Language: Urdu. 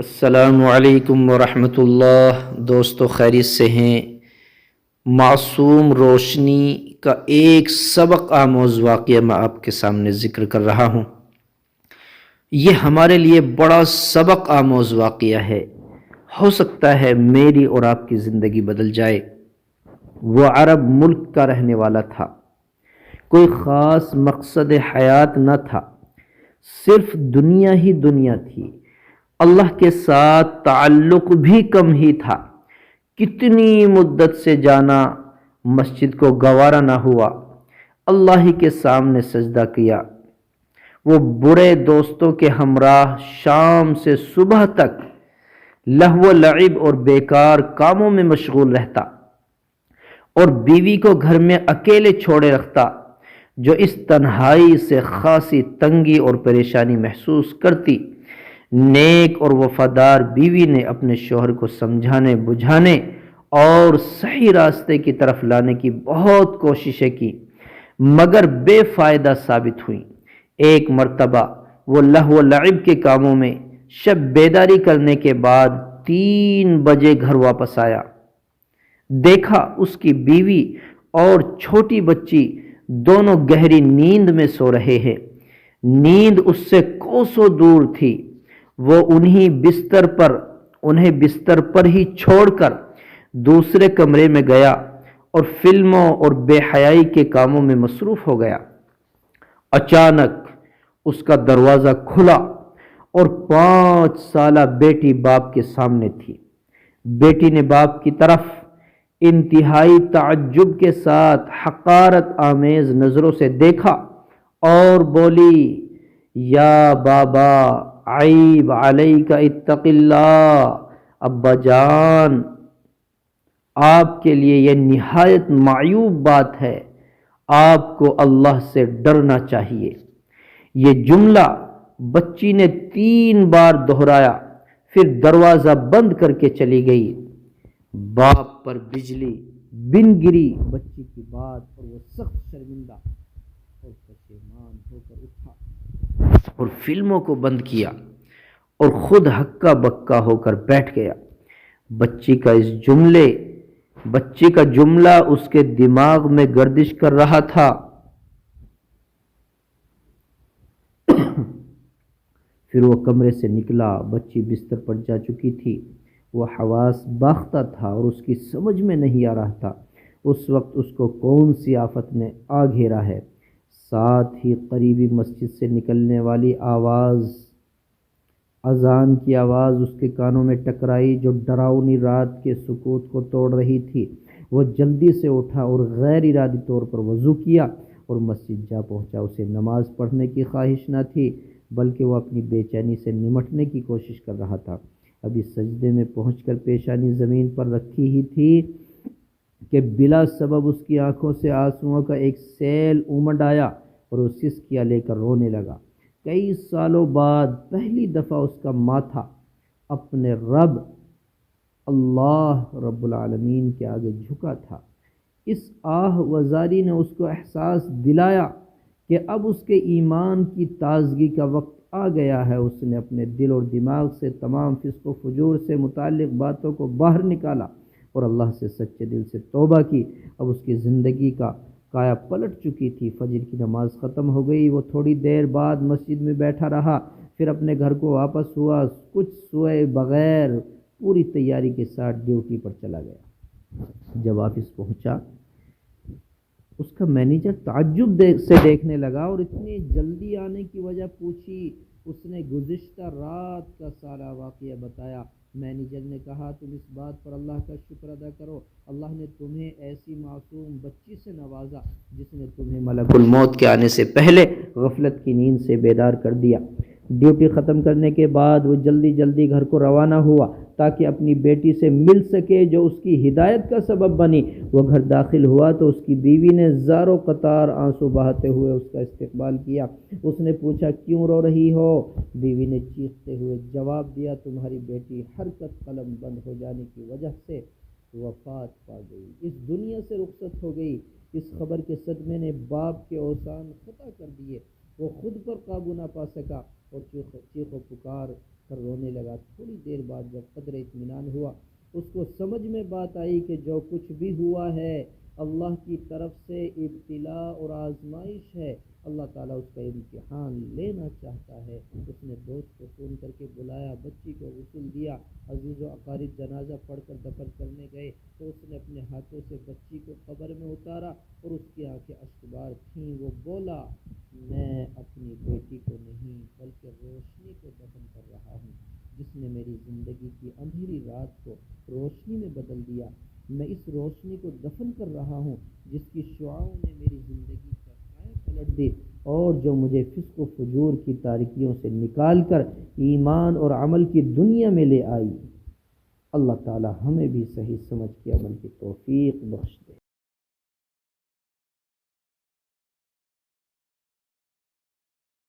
السلام علیکم ورحمۃ اللہ۔ دوستو خیریت سے ہیں؟ معصوم روشنی کا ایک سبق آموز واقعہ میں آپ کے سامنے ذکر کر رہا ہوں۔ یہ ہمارے لیے بڑا سبق آموز واقعہ ہے، ہو سکتا ہے میری اور آپ کی زندگی بدل جائے۔ وہ عرب ملک کا رہنے والا تھا، کوئی خاص مقصد حیات نہ تھا، صرف دنیا ہی دنیا تھی، اللہ کے ساتھ تعلق بھی کم ہی تھا۔ کتنی مدت سے جانا مسجد کو گوارا نہ ہوا، اللہ ہی کے سامنے سجدہ کیا۔ وہ برے دوستوں کے ہمراہ شام سے صبح تک لہو و لعب اور بیکار کاموں میں مشغول رہتا، اور بیوی کو گھر میں اکیلے چھوڑے رکھتا، جو اس تنہائی سے خاصی تنگی اور پریشانی محسوس کرتی۔ نیک اور وفادار بیوی نے اپنے شوہر کو سمجھانے بجھانے اور صحیح راستے کی طرف لانے کی بہت کوششیں کی، مگر بے فائدہ ثابت ہوئیں۔ ایک مرتبہ وہ لہو و لعب کے کاموں میں شب بیداری کرنے کے بعد 3 بجے گھر واپس آیا۔ دیکھا اس کی بیوی اور چھوٹی بچی دونوں گہری نیند میں سو رہے ہیں۔ نیند اس سے کوسوں دور تھی۔ وہ انہیں بستر پر ہی چھوڑ کر دوسرے کمرے میں گیا اور فلموں اور بے حیائی کے کاموں میں مصروف ہو گیا۔ اچانک اس کا دروازہ کھلا اور 5 سالہ بیٹی باپ کے سامنے تھی۔ بیٹی نے باپ کی طرف انتہائی تعجب کے ساتھ حقارت آمیز نظروں سے دیکھا اور بولی، یا بابا عیب علیک اتق اللہ۔ ابا جان، آپ کے لیے یہ نہایت معیوب بات ہے، آپ کو اللہ سے ڈرنا چاہیے۔ یہ جملہ بچی نے 3 بار دہرایا، پھر دروازہ بند کر کے چلی گئی۔ باپ پر بجلی بن گری بچی کی بات پر وہ سخت شرمندہ اور پشیمان ہو کر اٹھا اور فلموں کو بند کیا اور خود ہکا بکا ہو کر بیٹھ گیا۔ بچی کا جملہ اس کے دماغ میں گردش کر رہا تھا۔ پھر وہ کمرے سے نکلا، بچی بستر پر جا چکی تھی۔ وہ حواس باختہ تھا اور اس کی سمجھ میں نہیں آ رہا تھا اس وقت اس کو کون سی آفت نے آ گھیرا ہے۔ ساتھ ہی قریبی مسجد سے نکلنے والی اذان کی آواز اس کے کانوں میں ٹکرائی، جو ڈراؤنی رات کے سکوت کو توڑ رہی تھی۔ وہ جلدی سے اٹھا اور غیر ارادی طور پر وضو کیا اور مسجد جا پہنچا۔ اسے نماز پڑھنے کی خواہش نہ تھی، بلکہ وہ اپنی بے چینی سے نمٹنے کی کوشش کر رہا تھا۔ ابھی سجدے میں پہنچ کر پیشانی زمین پر رکھی ہی تھی کہ بلا سبب اس کی آنکھوں سے آنسوؤں کا ایک سیل امڈ آیا اور وہ سسکیاں لے کر رونے لگا۔ کئی سالوں بعد پہلی دفعہ اس کا ماتھا اپنے رب اللہ رب العالمین کے آگے جھکا تھا۔ اس آہ وزاری نے اس کو احساس دلایا کہ اب اس کے ایمان کی تازگی کا وقت آ گیا ہے۔ اس نے اپنے دل اور دماغ سے تمام فسق و فجور سے متعلق باتوں کو باہر نکالا اور اللہ سے سچے دل سے توبہ کی۔ اب اس کی زندگی کا کایا پلٹ چکی تھی۔ فجر کی نماز ختم ہو گئی، وہ تھوڑی دیر بعد مسجد میں بیٹھا رہا، پھر اپنے گھر کو واپس ہوا۔ کچھ سوئے بغیر پوری تیاری کے ساتھ ڈیوٹی پر چلا گیا۔ جب آفس پہنچا، اس کا مینیجر تعجب سے دیکھنے لگا اور اتنی جلدی آنے کی وجہ پوچھی۔ اس نے گزشتہ رات کا سارا واقعہ بتایا۔ مینیجر نے کہا، تم اس بات پر اللہ کا شکر ادا کرو، اللہ نے تمہیں ایسی معصوم بچی سے نوازا جس نے تمہیں ملک الموت کے آنے سے پہلے غفلت کی نیند سے بیدار کر دیا۔ ڈیوٹی ختم کرنے کے بعد وہ جلدی گھر کو روانہ ہوا تاکہ اپنی بیٹی سے مل سکے، جو اس کی ہدایت کا سبب بنی۔ وہ گھر داخل ہوا تو اس کی بیوی نے زاروں قطار آنسو بہاتے ہوئے اس کا استقبال کیا۔ اس نے پوچھا، کیوں رو رہی ہو؟ بیوی نے چیختے ہوئے جواب دیا، تمہاری بیٹی حرکت قلم بند ہو جانے کی وجہ سے وفات پا گئی، اس دنیا سے رخصت ہو گئی۔ اس خبر کے صدمے نے باپ کے اوسان خطا کر دیے۔ وہ خود پر قابو نہ پا سکا اور چیخ و پکار کر رونے لگا۔ تھوڑی دیر بعد جب قدر اطمینان ہوا، اس کو سمجھ میں بات آئی کہ جو کچھ بھی ہوا ہے اللہ کی طرف سے ابتلاء اور آزمائش ہے، اللہ تعالیٰ اس کا امتحان لینا چاہتا ہے۔ اس نے دوست کو فون کر کے بلایا، بچی کو غسل دیا، عزیز و اقارب جنازہ پڑھ کر دفن کرنے گئے تو اس نے اپنے ہاتھوں سے بچی کو قبر میں اتارا اور اس کی آنکھیں اشکبار تھیں۔ وہ بولا، میں اپنی بیٹی کو نہیں بلکہ روشنی کو دفن کر رہا ہوں، جس نے میری زندگی کی اندھیری رات کو روشنی میں بدل دیا۔ میں اس روشنی کو دفن کر رہا ہوں جس کی شعاعوں نے میری زندگی کا سایہ پلٹ دی اور جو مجھے فسق و فجور کی تاریکیوں سے نکال کر ایمان اور عمل کی دنیا میں لے آئی۔ اللہ تعالی ہمیں بھی صحیح سمجھ کے عمل کی توفیق بخش دے۔